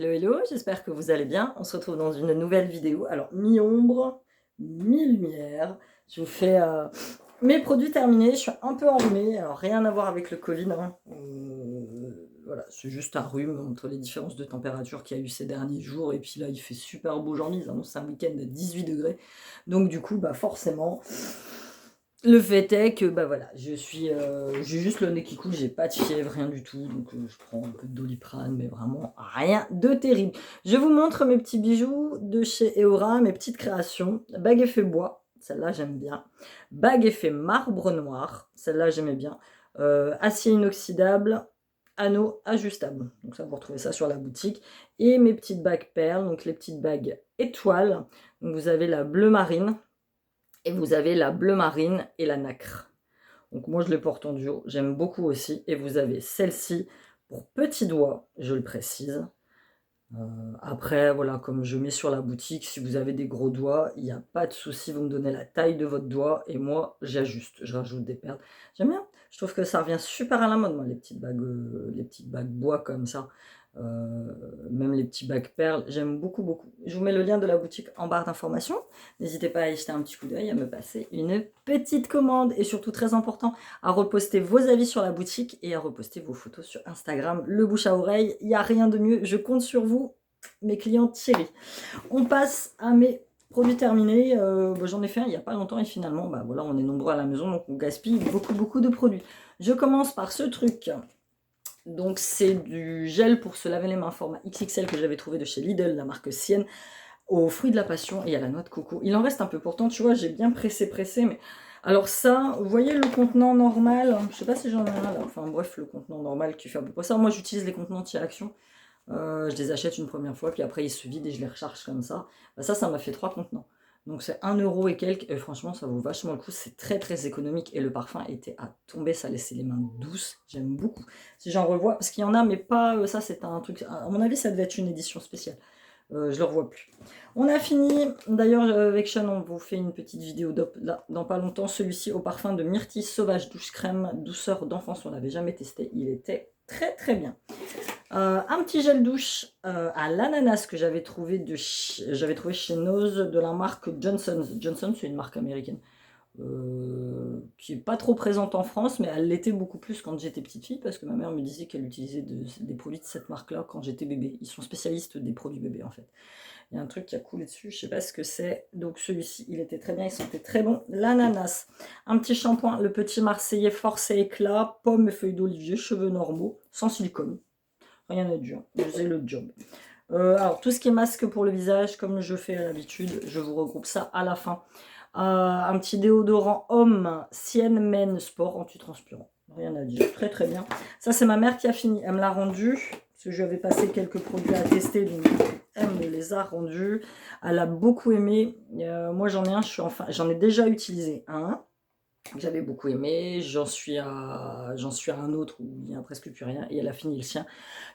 Hello, hello, j'espère que vous allez bien. On se retrouve dans une nouvelle vidéo. Alors, mi-ombre, mi-lumière. Je vous fais mes produits terminés. Je suis un peu enrhumée. Alors, rien à voir avec le Covid, hein. Voilà, c'est juste un rhume entre les différences de température qu'il y a eu ces derniers jours. Et puis là, il fait super beau aujourd'hui. Ils annoncent un week-end de 18 degrés. Donc, du coup, bah, forcément, le fait est que bah voilà, j'ai juste le nez qui coule, j'ai pas de fièvre, rien du tout, donc je prends un peu de Doliprane, mais vraiment rien de terrible. Je vous montre mes petits bijoux de chez Eora, mes petites créations. Bague effet bois, celle-là j'aime bien. Bague effet marbre noir, celle-là j'aimais bien. Acier inoxydable, anneau ajustable. Donc ça vous retrouvez ça sur la boutique. Et mes petites bagues perles, donc les petites bagues étoiles. Donc vous avez la bleu marine. Et vous avez la bleu marine et la nacre. Donc moi je les porte en duo, j'aime beaucoup aussi. Et vous avez celle-ci pour petits doigts, je le précise. Après, voilà, comme je mets sur la boutique, si vous avez des gros doigts, il n'y a pas de souci, vous me donnez la taille de votre doigt et moi j'ajuste, je rajoute des perles. J'aime bien, je trouve que ça revient super à la mode, moi, les petites bagues bois comme ça. Même les petits bagues perles, j'aime beaucoup, beaucoup. Je vous mets le lien de la boutique en barre d'informations. N'hésitez pas à y jeter un petit coup d'œil, à me passer une petite commande et surtout très important, à reposter vos avis sur la boutique et à reposter vos photos sur Instagram, le bouche à oreille. Il n'y a rien de mieux, je compte sur vous, mes clients chéris. On passe à mes produits terminés. J'en ai fait un il n'y a pas longtemps et finalement, bah, voilà, on est nombreux à la maison, donc on gaspille beaucoup, beaucoup de produits. Je commence par ce truc. Donc c'est du gel pour se laver les mains format XXL que j'avais trouvé de chez Lidl, la marque Sienne, aux fruits de la passion et à la noix de coco. Il en reste un peu, pourtant tu vois j'ai bien pressé, mais... Alors ça, vous voyez le contenant normal, je sais pas si j'en ai un là, enfin bref, le contenant normal qui fait à peu près ça. Moi j'utilise les contenants anti-action, je les achète une première fois, puis après ils se vident et je les recharge comme ça. Bah, ça m'a fait 3 contenants. Donc c'est 1 € et quelques, et franchement ça vaut vachement le coup, c'est très très économique, et le parfum était à tomber, ça laissait les mains douces, j'aime beaucoup. Si j'en revois, parce qu'il y en a, mais pas, ça c'est un truc, à mon avis ça devait être une édition spéciale. Je le revois plus. On a fini, d'ailleurs avec Sean on vous fait une petite vidéo là, dans pas longtemps, celui-ci au parfum de Myrtille Sauvage Douce Crème, douceur d'enfance, on l'avait jamais testé, il était très très bien. Un petit gel douche à l'ananas que j'avais trouvé chez Nose de la marque Johnson's. Johnson, c'est une marque américaine qui n'est pas trop présente en France, mais elle l'était beaucoup plus quand j'étais petite fille parce que ma mère me disait qu'elle utilisait des produits de cette marque-là quand j'étais bébé. Ils sont spécialistes des produits bébés en fait. Il y a un truc qui a coulé dessus, je sais pas ce que c'est. Donc celui-ci, il était très bien, il sentait très bon. L'ananas, un petit shampoing, le petit Marseillais Force et Éclat, pommes et feuilles d'olivier, cheveux normaux, sans silicone. Rien à dire, je faisais le job. Alors, tout ce qui est masque pour le visage, comme je fais à l'habitude, je vous regroupe ça à la fin. Un petit déodorant homme Sienne Men Sport anti-transpirant. Rien à dire, très très bien. Ça, c'est ma mère qui a fini. Elle me l'a rendu, parce que je lui avais passé quelques produits à tester, donc elle me les a rendus. Elle a beaucoup aimé. Moi, j'en ai un, j'en ai déjà utilisé un que j'avais beaucoup aimé. J'en suis à un autre où il n'y a presque plus rien, et elle a fini le sien.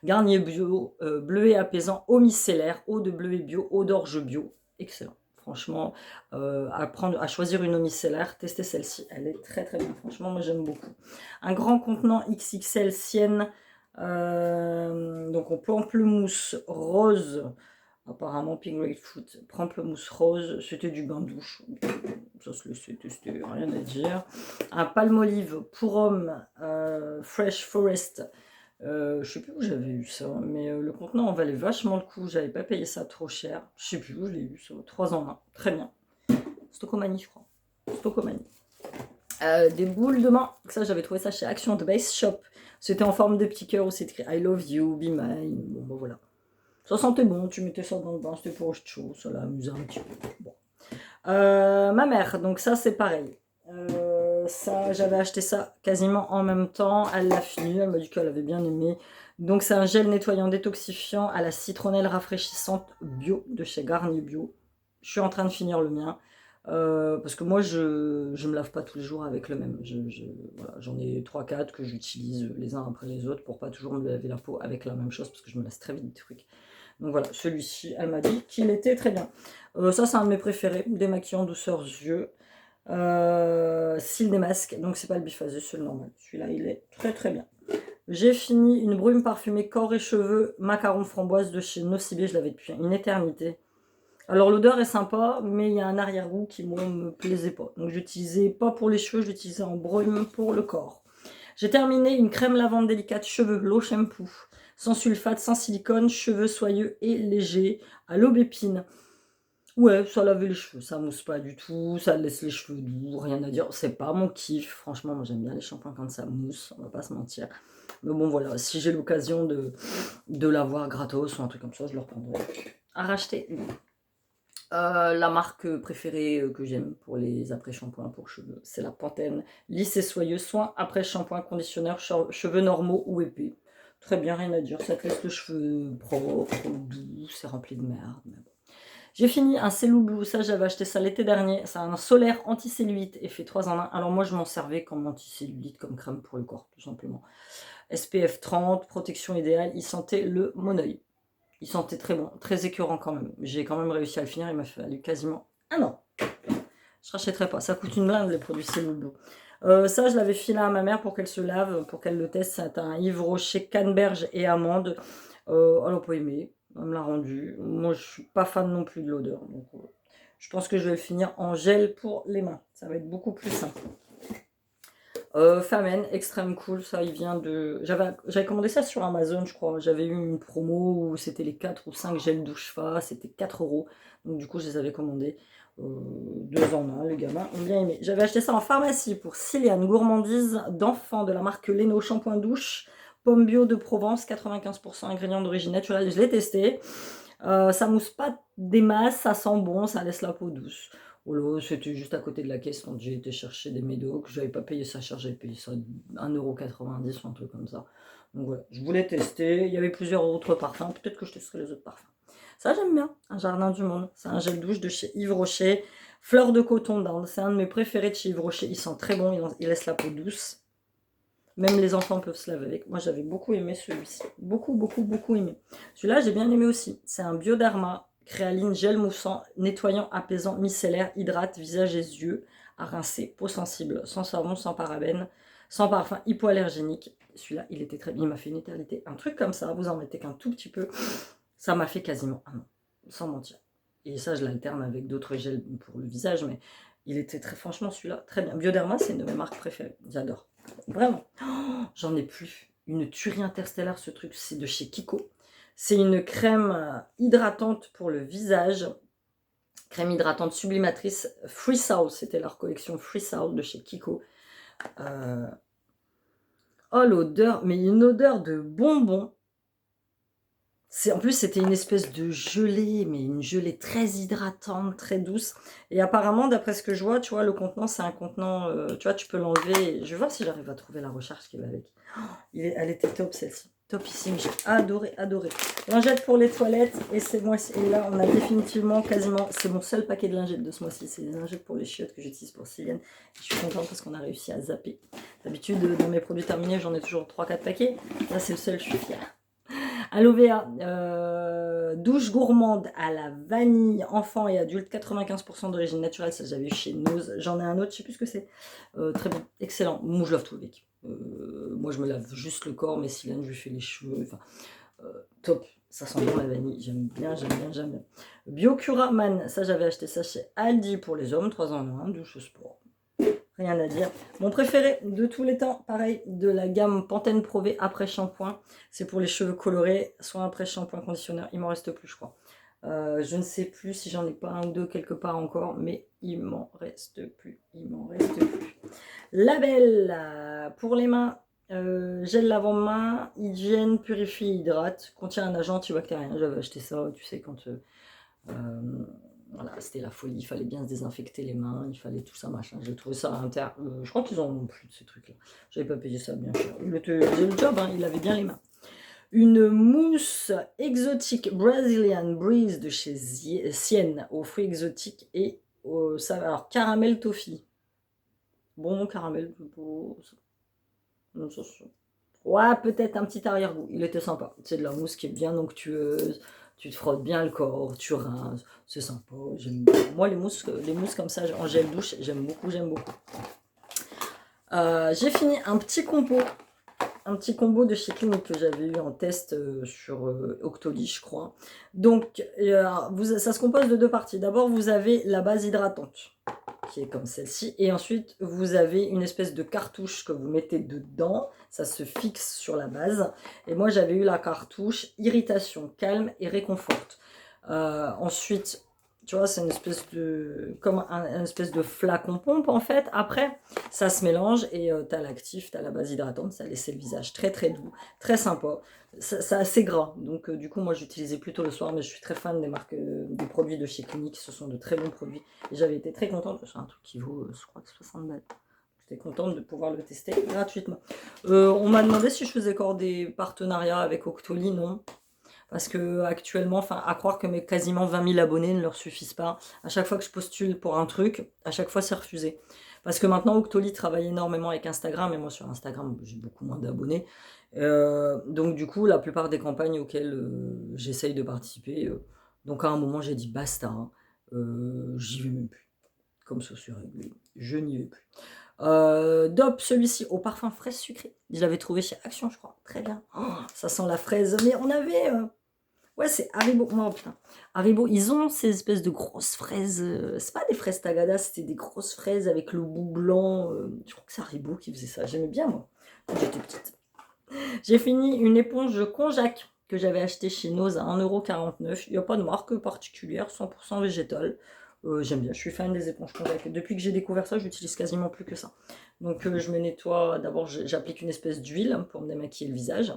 Garnier bio, bleuet apaisant, eau micellaire, eau de bleuet bio, eau d'orge bio. Excellent. Franchement, à choisir une eau micellaire, testez celle-ci. Elle est très très bien. Franchement, moi j'aime beaucoup. Un grand contenant XXL Sienne. Donc on pamplemousse rose. Apparemment, pink grapefruit, pamplemousse rose. C'était du bain douche. Ça se laissait tester, rien à dire. Un palmolive pour homme Fresh Forest. Je sais plus où j'avais eu ça, mais le contenant en valait vachement le coup. J'avais pas payé ça trop cher. Je sais plus où je l'ai eu, ça. 3 en 1. Très bien. Stocomanie, je crois. Stocomanie. Des boules de main. Ça, j'avais trouvé ça chez Action de Base Shop. C'était en forme de petit cœur où c'est écrit I love you, be mine. Bon, voilà. Ça sentait bon. Tu mettais ça dans le bain, c'était pour le chaud. Ça l'a amusé un petit peu. Bon. Ma mère, donc ça, c'est pareil. Ça, j'avais acheté ça quasiment en même temps. Elle l'a fini, elle m'a dit qu'elle avait bien aimé. Donc c'est un gel nettoyant détoxifiant à la citronnelle rafraîchissante bio de chez Garnier Bio. Je suis en train de finir le mien. Parce que moi je me lave pas tous les jours avec le même. Voilà, j'en ai 3-4 que j'utilise les uns après les autres pour pas toujours me laver la peau avec la même chose parce que je me lasse très vite des trucs. Donc voilà, celui-ci, elle m'a dit qu'il était très bien. Ça, c'est un de mes préférés, démaquillant douceur yeux. Cils des masques, donc c'est pas le biphasé, c'est le normal. Celui-là, il est très très bien. J'ai fini une brume parfumée corps et cheveux macaron framboise de chez Nocibé. Je l'avais depuis une éternité. Alors l'odeur est sympa, mais il y a un arrière-goût qui moi me plaisait pas. Donc j'utilisais pas pour les cheveux, j'utilisais en brume pour le corps. J'ai terminé une crème lavande délicate cheveux, l'eau shampoo, sans sulfate, sans silicone, cheveux soyeux et légers, à l'aubépine. Ouais, ça lave les cheveux, ça mousse pas du tout, ça laisse les cheveux doux, rien à dire. C'est pas mon kiff, franchement, moi j'aime bien les shampoings quand ça mousse, on va pas se mentir. Mais bon voilà, si j'ai l'occasion de l'avoir gratos ou un truc comme ça, je le reprendrai. À racheter. La marque préférée que j'aime pour les après-shampoings pour cheveux, c'est la Pantene lisse et soyeux, soin après shampoing, conditionneur, cheveux normaux ou épais. Très bien, rien à dire, ça te laisse le cheveu propre, doux, c'est rempli de merde. Mais bon. J'ai fini un Cellou Blue, ça j'avais acheté ça l'été dernier, c'est un solaire anti-cellulite effet 3 en 1. Alors moi je m'en servais comme anti-cellulite, comme crème pour le corps tout simplement. SPF 30, protection idéale, il sentait le monoeil. Il sentait très bon, très écœurant quand même. J'ai quand même réussi à le finir, il m'a fallu quasiment un an. Je rachèterai pas, ça coûte une blinde les produits Cellou Blue. Ça je l'avais filé à ma mère pour qu'elle se lave, pour qu'elle le teste. C'est un Yves Rocher canneberge et amande. Elle n'a pas aimé. Elle me l'a rendu. Moi, je suis pas fan non plus de l'odeur. Donc, je pense que je vais le finir en gel pour les mains. Ça va être beaucoup plus simple. Famen, extrême cool. Ça, il vient de... J'avais commandé ça sur Amazon, je crois. J'avais eu une promo où c'était les 4 ou 5 gels douche fa. C'était 4 €. Donc, du coup, je les avais commandés. 2 en 1, les gamins ont bien aimé. J'avais acheté ça en pharmacie pour Ciliane, gourmandise d'enfant de la marque Leno, shampoing douche. Pomme bio de Provence, 95% ingrédients d'origine naturelle. Je l'ai testé. Ça mousse pas des masses, ça sent bon, ça laisse la peau douce. Oh là, c'était juste à côté de la caisse quand j'ai été chercher des médocs. J'avais pas payé ça cher, j'avais payé ça 1,90 € ou un truc comme ça. Donc voilà, je voulais tester. Il y avait plusieurs autres parfums. Peut-être que je testerai les autres parfums. Ça, j'aime bien. Un jardin du monde. C'est un gel douche de chez Yves Rocher. Fleur de coton d'Inde. C'est un de mes préférés de chez Yves Rocher. Il sent très bon. Il laisse la peau douce. Même les enfants peuvent se laver avec. Moi, j'avais beaucoup aimé celui-ci. Beaucoup, beaucoup, beaucoup aimé. Celui-là, j'ai bien aimé aussi. C'est un Bioderma créaline gel moussant, nettoyant, apaisant, micellaire, hydrate, visage et yeux, à rincer, peau sensible, sans savon, sans parabènes, sans parfum, hypoallergénique. Celui-là, il était très bien. Il m'a fait une éternité. Un truc comme ça, vous en mettez qu'un tout petit peu. Ça m'a fait quasiment un an, sans mentir. Et ça, je l'alterne avec d'autres gels pour le visage, mais il était très, franchement, celui-là, très bien. Bioderma, c'est une de mes marques préférées. J'adore. Vraiment. Oh, j'en ai plus. Une tuerie interstellaire, ce truc. C'est de chez Kiko. C'est une crème hydratante pour le visage. Crème hydratante sublimatrice Free South. C'était leur collection Free South de chez Kiko. Oh, l'odeur. Mais une odeur de bonbon. En plus, c'était une espèce de gelée, mais une gelée très hydratante, très douce. Et apparemment, d'après ce que je vois, tu vois, le contenant, c'est un contenant, tu vois, tu peux l'enlever. Je vais voir si j'arrive à trouver la recharge qui va avec. Oh, elle était top, celle-ci. Topissime, j'ai adoré, adoré. Lingette pour les toilettes, et c'est moi, et là, on a définitivement, quasiment, c'est mon seul paquet de lingettes de ce mois-ci. C'est des lingettes pour les chiottes que j'utilise pour Cilienne. Je suis contente parce qu'on a réussi à zapper. D'habitude, dans mes produits terminés, j'en ai toujours 3-4 paquets. Là, c'est le seul, je suis fière. Aloe Vera, douche gourmande à la vanille, enfant et adulte, 95% d'origine naturelle, ça j'avais eu chez Nose. J'en ai un autre, je sais plus ce que c'est. Très bien, excellent. Moi je lave tout avec. Moi je me lave juste le corps, mais Cylène, je lui fais les cheveux. Enfin, top, ça sent bon la vanille. J'aime bien, j'aime bien, j'aime bien. Biocura Man, ça j'avais acheté ça chez Aldi pour les hommes, 3 en 1, douche sport. Rien à dire. Mon préféré de tous les temps, pareil, de la gamme Pantene Pro V après shampoing. C'est pour les cheveux colorés, soit après shampoing conditionneur. Il m'en reste plus, je crois. Je ne sais plus si j'en ai pas un ou deux quelque part encore, mais il m'en reste plus. Il m'en reste plus. Label pour les mains. Gel lavant-main, hygiène, purifie, hydrate. Contient un agent antibactérien. J'avais acheté ça, tu sais, quand... voilà, c'était la folie, il fallait bien se désinfecter les mains, il fallait tout ça, machin. J'ai trouvé ça à inter... je crois qu'ils en ont plus de ces trucs-là. J'avais pas payé ça bien cher. Il faisait le job, hein, il avait bien les mains. Une mousse exotique Brazilian Breeze de chez Sienne, aux fruits exotiques et au alors caramel toffee. Bon, caramel, non, ça, ouais, peut-être un petit arrière-goût. Il était sympa. C'est de la mousse qui est bien onctueuse. Tu te frottes bien le corps, tu rinces, c'est sympa. Moi, les mousses comme ça en gel douche, j'aime beaucoup, j'aime beaucoup. J'ai fini un petit compo un petit combo de chez Clinique que j'avais eu en test sur Octoly, je crois. Donc, ça se compose de deux parties. D'abord, vous avez la base hydratante, qui est comme celle-ci. Et ensuite, vous avez une espèce de cartouche que vous mettez dedans. Ça se fixe sur la base. Et moi, j'avais eu la cartouche irritation, calme et réconforte. Ensuite, tu vois, c'est une espèce de... comme un espèce de flacon pompe, en fait. Après, ça se mélange et tu as l'actif, tu as la base hydratante. Ça laissait le visage très, très doux, très sympa. C'est assez gras. Donc, du coup, moi, j'utilisais plutôt le soir. Mais je suis très fan des marques, des produits de chez Clinique. Ce sont de très bons produits. Et j'avais été très contente. C'est un truc qui vaut, je crois, que 60 balles. J'étais contente de pouvoir le tester gratuitement. On m'a demandé si je faisais encore des partenariats avec Octoly. Non. Parce que actuellement, enfin, à croire que mes quasiment 20 000 abonnés ne leur suffisent pas. À chaque fois que je postule pour un truc, à chaque fois c'est refusé. Parce que maintenant, Octoly travaille énormément avec Instagram, et moi sur Instagram, j'ai beaucoup moins d'abonnés. Donc du coup, la plupart des campagnes auxquelles j'essaye de participer, donc à un moment j'ai dit basta, hein, j'y vais même plus. Comme ça c'est réglé, je n'y vais plus. Dop, celui-ci au parfum fraise sucrée. Je l'avais trouvé chez Action, je crois. Très bien. Oh, ça sent la fraise. Mais on avait... ouais, c'est Haribo. Oh putain. Haribo, ils ont ces espèces de grosses fraises. C'est pas des fraises Tagada, c'était des grosses fraises avec le bout blanc. Je crois que c'est Haribo qui faisait ça. J'aimais bien, moi, quand j'étais petite. J'ai fini une éponge Konjac que j'avais acheté chez Nose à 1,49 €. Il n'y a pas de marque particulière, 100% végétal. J'aime bien, je suis fan des éponges Konjac. Depuis que j'ai découvert ça, j'utilise quasiment plus que ça. Donc je me nettoie, d'abord j'applique une espèce d'huile pour me démaquiller le visage.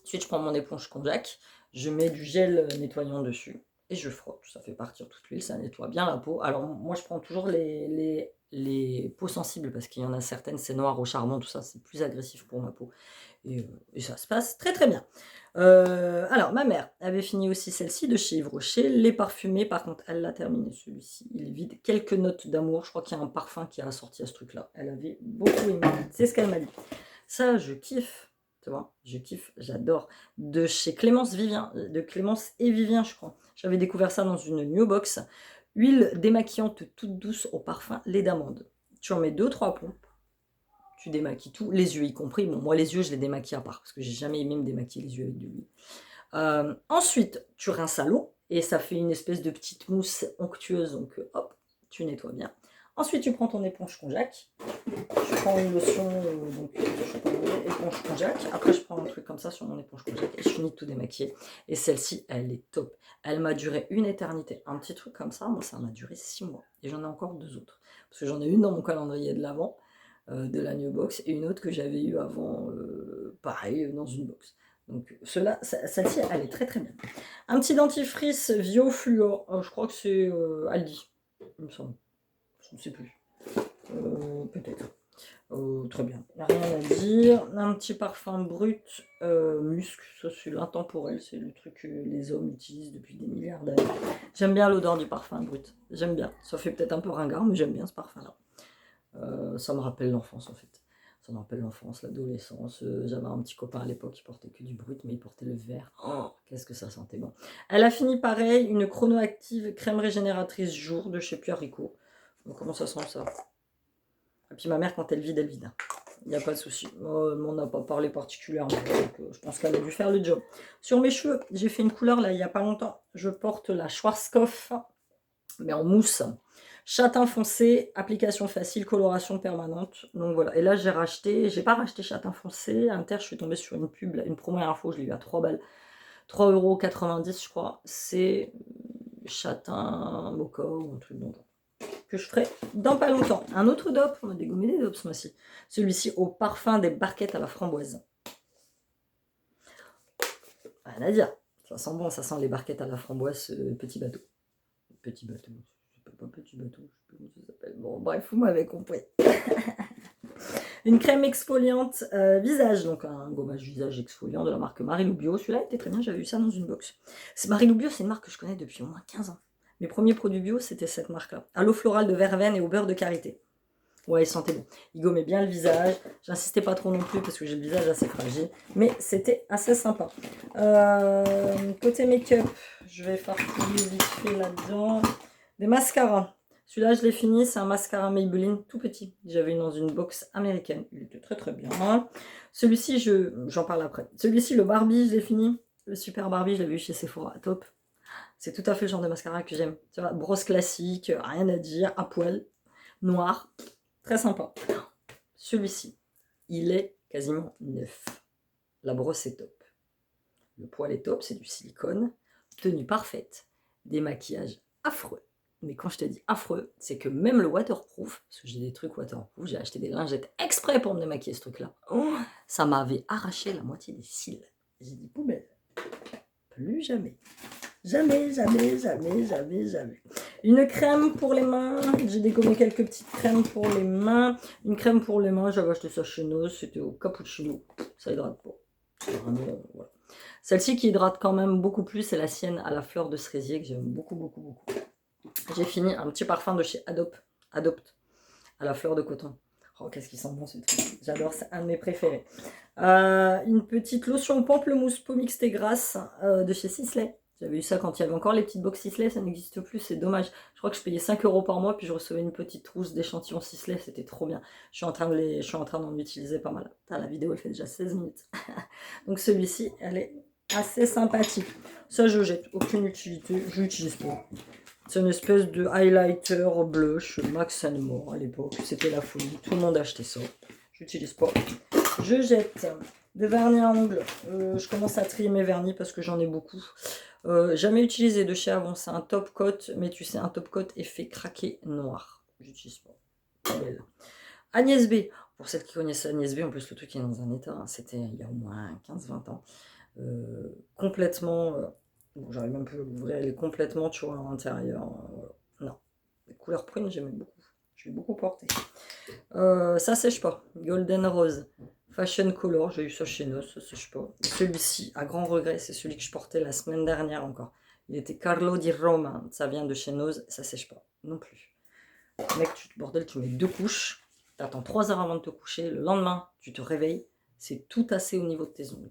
Ensuite je prends mon éponge Konjac, je mets du gel nettoyant dessus et je frotte. Ça fait partir toute l'huile, ça nettoie bien la peau. Alors moi je prends toujours les peaux sensibles parce qu'il y en a certaines, c'est noir au charbon, tout ça, c'est plus agressif pour ma peau. Et ça se passe très très bien. Alors, ma mère avait fini aussi celle-ci de chez Yves Rocher. Les parfumés, par contre, elle l'a terminé celui-ci. Il est vide. Quelques notes d'amour. Je crois qu'il y a un parfum qui a assorti à ce truc-là. Elle avait beaucoup aimé. C'est ce qu'elle m'a dit. Ça, je kiffe. Tu vois, je kiffe, j'adore. De chez Clémence Vivien, de Clémence et Vivien, je crois. J'avais découvert ça dans une New Box. Huile démaquillante toute douce au parfum lait d'amande. Tu en mets 2-3 pompes. Tu démaquilles tout, les yeux y compris. Bon, moi, les yeux, je les démaquille à part, parce que j'ai jamais aimé me démaquiller les yeux avec de l'huile. Ensuite, tu rinces à l'eau, et ça fait une espèce de petite mousse onctueuse, donc hop, tu nettoies bien. Ensuite, tu prends ton éponge Konjac. Je prends une lotion, donc je prends une éponge Konjac. Après, je prends un truc comme ça sur mon éponge Konjac, et je finis de tout démaquiller. Et celle-ci, elle est top. Elle m'a duré une éternité. Un petit truc comme ça, moi, ça m'a duré 6 mois. Et j'en ai encore 2 autres. Parce que j'en ai une dans mon calendrier de l'Avent, de la New Box, et une autre que j'avais eue avant, pareil, dans une box. Donc celle-ci, elle est très très bien. Un petit dentifrice Vio Fluor, je crois que c'est Aldi, il me semble. Je ne sais plus. Peut-être. Très bien, rien à dire. Un petit parfum brut, musc, ça c'est l'intemporel, c'est le truc que les hommes utilisent depuis des milliards d'années. J'aime bien l'odeur du parfum brut, j'aime bien. Ça fait peut-être un peu ringard, mais j'aime bien ce parfum-là. Ça me rappelle l'enfance en fait. Ça me rappelle l'enfance, l'adolescence. J'avais un petit copain à l'époque qui portait que du brut, mais il portait le vert. Oh, qu'est-ce que ça sentait bon. Elle a fini pareil, une chronoactive crème régénératrice jour de chez Pierre Rico. Comment ça sent ça? Et puis ma mère, quand elle vide, elle vide. Il n'y a pas de souci. On n'a pas parlé particulièrement, donc je pense qu'elle a dû faire le job. Sur mes cheveux, j'ai fait une couleur là il n'y a pas longtemps. Je porte la Schwarzkopf, mais en mousse. Châtain foncé, application facile, coloration permanente. Donc voilà. Et là, j'ai pas racheté châtain foncé. À Inter, je suis tombée sur une pub, une première info, je l'ai eu à 3 balles. 3,90 €, je crois. C'est châtain mocha ou un truc donc que je ferai dans pas longtemps. Un autre DOP, on a dégommé des DOP ce mois-ci. Celui-ci au parfum des barquettes à la framboise. Rien à dire. Ça sent bon, ça sent les barquettes à la framboise, petit bateau. Petit bateau. Pas petit bateau, je sais pas comment ça s'appelle. Bon, bref, vous m'avez compris. Une crème exfoliante visage, donc un gommage visage exfoliant de la marque Marilou Bio. Celui-là était très bien, j'avais eu ça dans une box. Marilou Bio, c'est une marque que je connais depuis au moins 15 ans. Mes premiers produits bio, c'était cette marque-là. À l'eau florale de verveine et au beurre de karité. Ouais, il sentait bon. Il gommait bien le visage. J'insistais pas trop non plus parce que j'ai le visage assez fragile. Mais c'était assez sympa. Côté make-up, je vais faire fouiller vite fait là-dedans. Des mascaras. Celui-là, je l'ai fini, c'est un mascara Maybelline tout petit. J'avais une dans une box américaine. Il était très très bien. Celui-ci, j'en parle après. Celui-ci, le Barbie, je l'ai fini. Le Super Barbie, je l'avais eu chez Sephora, top. C'est tout à fait le genre de mascara que j'aime. Tu vois, brosse classique, rien à dire, à poil, noir, très sympa. Celui-ci, il est quasiment neuf. La brosse est top. Le poil est top, c'est du silicone. Tenue parfaite. Des maquillages affreux. Mais quand je te dis affreux, c'est que même le waterproof, parce que j'ai des trucs waterproof, j'ai acheté des lingettes exprès pour me démaquiller ce truc-là. Oh, ça m'avait arraché la moitié des cils. J'ai dit poubelle. Plus jamais. Jamais, jamais, jamais, jamais, jamais. Une crème pour les mains. J'ai dégommé quelques petites crèmes pour les mains. Une crème pour les mains, j'avais acheté ça chez Nose, c'était au cappuccino. Ça hydrate pas. Vraiment, voilà. Celle-ci qui hydrate quand même beaucoup plus, c'est la sienne à la fleur de cerisier que j'aime beaucoup, beaucoup, beaucoup. J'ai fini un petit parfum de chez Adopt à la fleur de coton. Oh, qu'est-ce qu'il sent bon ce truc. J'adore, c'est un de mes préférés. Une petite lotion pamplemousse peau mixte et grasse de chez Sisley. J'avais eu ça quand il y avait encore les petites box Sisley, ça n'existe plus, c'est dommage. Je crois que je payais 5 € par mois, puis je recevais une petite trousse d'échantillons Sisley, c'était trop bien. Je suis en train d'en utiliser pas mal. La vidéo, elle fait déjà 16 minutes. Donc celui-ci, elle est assez sympathique. Ça, je jette, aucune utilité, je l'utilise pas. C'est une espèce de highlighter blush Max & More à l'époque. C'était la folie. Tout le monde achetait ça. J'utilise pas. Je jette des vernis à ongles. Je commence à trier mes vernis parce que j'en ai beaucoup. Jamais utilisé de chez Avon. C'est un top coat. Mais tu sais, un top coat effet craqué noir. J'utilise pas. Belle. Agnès B. Pour celles qui connaissent Agnès B, en plus le truc est dans un état. Hein. C'était il y a au moins 15-20 ans. Complètement... Bon, j'arrive même plus à l'ouvrir, elle est complètement, tu vois, à l'intérieur. Non, les couleurs prune, j'aime beaucoup. Je l'ai beaucoup porté. Ça sèche pas. Golden Rose, Fashion Color, j'ai eu ça chez nous, ça sèche pas. Celui-ci, à grand regret, c'est celui que je portais la semaine dernière encore. Il était Carlo di Roma, ça vient de chez Nose, ça sèche pas, non plus. Mec, bordel, tu mets 2 couches, t'attends 3 heures avant de te coucher, le lendemain, tu te réveilles, c'est tout tassé au niveau de tes ongles.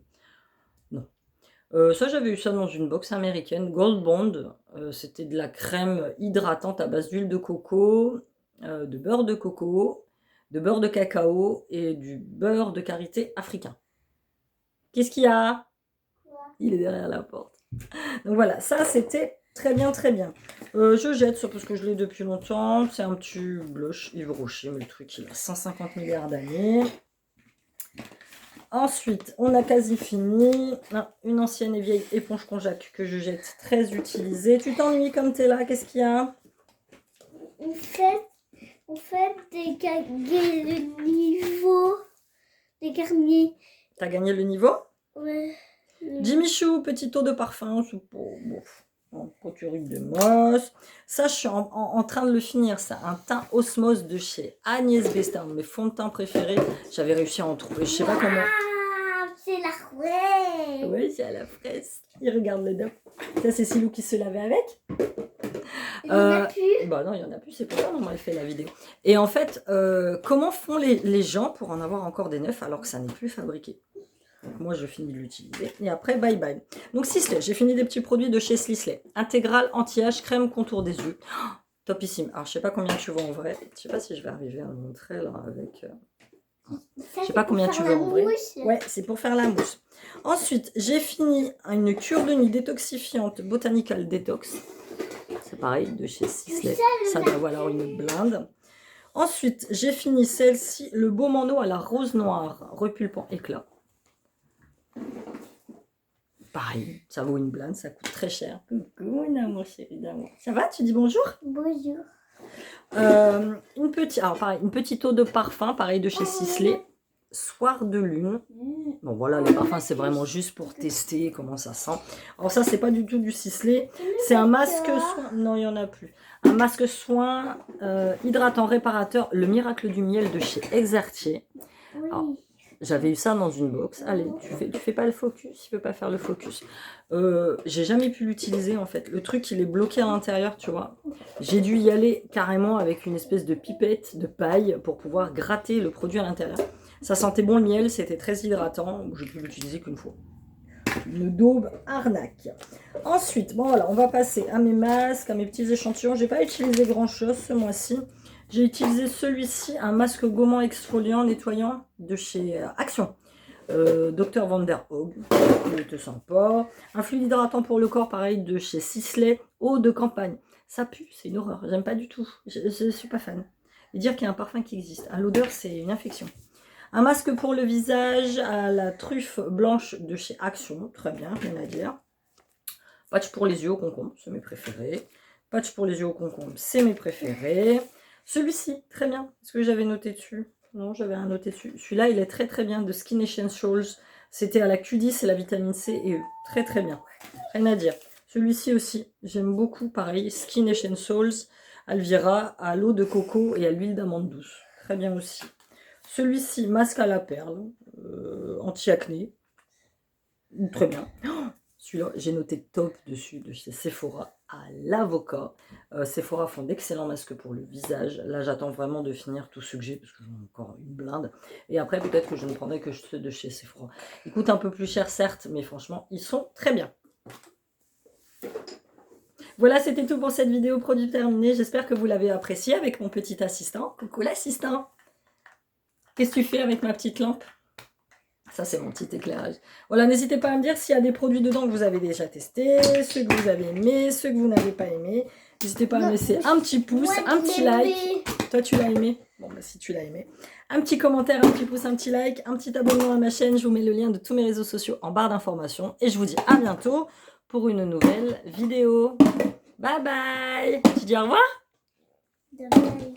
Non. Ça, j'avais eu ça dans une box américaine, Gold Bond. C'était de la crème hydratante à base d'huile de coco, de beurre de coco, de beurre de cacao et du beurre de karité africain. Qu'est-ce qu'il y a? Il est derrière la porte. Donc voilà, ça c'était très bien, très bien. Je jette ça parce que je l'ai depuis longtemps. C'est un petit blush Yves Rocher, mais le truc il a 150 milliards d'années. Ensuite, on a quasi fini. Une ancienne et vieille éponge konjac que je jette, très utilisée. Tu t'ennuies comme t'es là, qu'est-ce qu'il y a? En fait, j'ai gagné le niveau des carniers. T'as gagné le niveau? Ouais. Jimmy Choo, petit eau de parfum. Poturite de mosse. Ça, je suis en train de le finir. C'est un teint Osmose de chez Agnès B. C'est un de mes fonds de teint préférés. J'avais réussi à en trouver, je sais pas comment. C'est la fraise. Oui, c'est à la fraise. Il regarde le dos. Ça, c'est Silou qui se lavait avec. Il y en a plus. Bah non, il y en a plus. C'est pour ça qu'on elle fait la vidéo. Et en fait, comment font les gens pour en avoir encore des neufs alors que ça n'est plus fabriqué? Donc moi, je finis de l'utiliser. Et après, bye bye. Donc Sisley, j'ai fini des petits produits de chez Sisley. Intégral, anti-âge, crème, contour des yeux. Oh, topissime. Alors, je sais pas combien tu veux en vrai. Je sais pas si je vais arriver à le montrer là avec... Je sais pas combien tu veux en vrai. Ouais, c'est pour faire la mousse. Ensuite, j'ai fini une cure de nuit détoxifiante Botanical Detox. C'est pareil, de chez Sisley. Ça doit avoir une blinde. Ensuite, j'ai fini celle-ci, le baume en eau à la rose noire, repulpant éclat. Pareil, ça vaut une blinde, ça coûte très cher. Coucou, mon chéri d'amour. Ça va, tu dis bonjour? Bonjour. Une petite eau de parfum, pareil de chez Sisley. Soir de lune. Bon voilà, les parfums c'est vraiment juste pour tester comment ça sent. Alors ça c'est pas du tout du Sisley, c'est un masque soin. Non, il y en a plus. Un masque soin hydratant réparateur, le miracle du miel de chez Exertier. Alors, j'avais eu ça dans une box. Allez, tu fais pas le focus, tu peux pas faire le focus. J'ai jamais pu l'utiliser en fait. Le truc il est bloqué à l'intérieur, tu vois. J'ai dû y aller carrément avec une espèce de pipette de paille pour pouvoir gratter le produit à l'intérieur. Ça sentait bon le miel, c'était très hydratant. J'ai pu l'utiliser qu'une fois. Une daube arnaque. Ensuite, bon voilà, on va passer à mes masques, à mes petits échantillons. J'ai pas utilisé grand chose ce mois-ci. J'ai utilisé celui-ci, un masque gommant exfoliant nettoyant de chez Action. Dr Van der Hoog, il était sympa. Un fluide hydratant pour le corps, pareil, de chez Sisley, eau de campagne. Ça pue, c'est une horreur, j'aime pas du tout. Je suis pas fan. Et dire qu'il y a un parfum qui existe. L'odeur, c'est une infection. Un masque pour le visage à la truffe blanche de chez Action, très bien, rien à dire. Patch pour les yeux au concombre, c'est mes préférés. Patch pour les yeux au concombre, c'est mes préférés. Celui-ci, très bien. Est-ce que j'avais noté dessus? Non, j'avais rien noté dessus. Celui-là, il est très très bien, de Skin Essentials. C'était à la Q10 et la vitamine C et E. Très très bien. Rien à dire. Celui-ci aussi, j'aime beaucoup, pareil. Skin Essentials, Alvira, à l'eau de coco et à l'huile d'amande douce. Très bien aussi. Celui-ci, masque à la perle, anti-acné. Très bien. Oh, celui-là, j'ai noté top dessus, de chez Sephora, à l'avocat. Sephora font d'excellents masques pour le visage. Là, j'attends vraiment de finir tout ce que j'ai, parce que j'en ai encore une blinde. Et après, peut-être que je ne prendrai que ceux de chez Sephora. Ils coûtent un peu plus cher, certes, mais franchement, ils sont très bien. Voilà, c'était tout pour cette vidéo produit terminé. J'espère que vous l'avez apprécié avec mon petit assistant. Coucou l'assistant! Qu'est-ce que tu fais avec ma petite lampe? Ça, c'est mon petit éclairage. Voilà, n'hésitez pas à me dire s'il y a des produits dedans que vous avez déjà testés, ceux que vous avez aimés, ceux que vous n'avez pas aimés. N'hésitez pas à me laisser un petit pouce, un petit like. Toi, tu l'as aimé? Bon, bah si tu l'as aimé. Un petit commentaire, un petit pouce, un petit like, un petit abonnement à ma chaîne. Je vous mets le lien de tous mes réseaux sociaux en barre d'informations. Et je vous dis à bientôt pour une nouvelle vidéo. Bye bye! Tu dis au revoir? Bye.